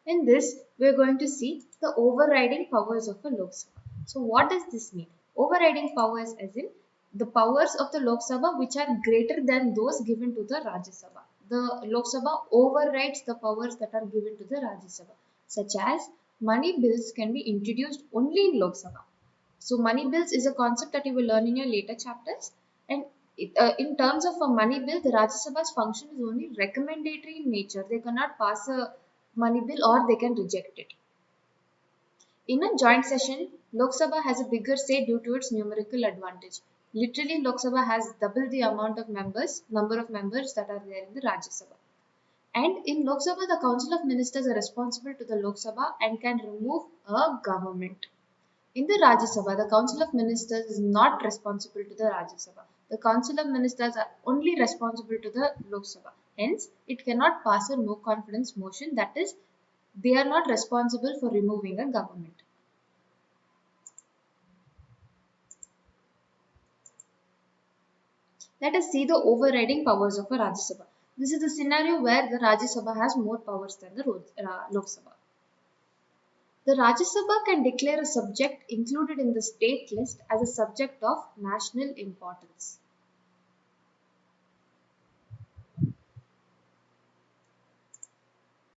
In this, we are going to see the overriding powers of a Lok Sabha. So what does this mean? Overriding powers as in the powers of the Lok Sabha which are greater than those given to the Rajya Sabha. The Lok Sabha overrides the powers that are given to the Rajya Sabha, such as money bills can be introduced only in Lok Sabha. So money bills is a concept that you will learn in your later chapters, and in terms of a money bill, the Rajya Sabha's function is only recommendatory in nature. They cannot pass a money bill or they can reject it. In a joint session, Lok Sabha has a bigger say due to its numerical advantage. Literally, Lok Sabha has double the number of members that are there in the Rajya Sabha. And in Lok Sabha, the Council of Ministers are responsible to the Lok Sabha and can remove a government. In the Rajya Sabha, the Council of Ministers is not responsible to the Rajya Sabha. The Council of Ministers are only responsible to the Lok Sabha. Hence, it cannot pass a no confidence motion, that is, they are not responsible for removing a government. Let us see the overriding powers of a Rajya Sabha. This is the scenario where the Rajya Sabha has more powers than the Lok Sabha. The Rajya Sabha can declare a subject included in the state list as a subject of national importance.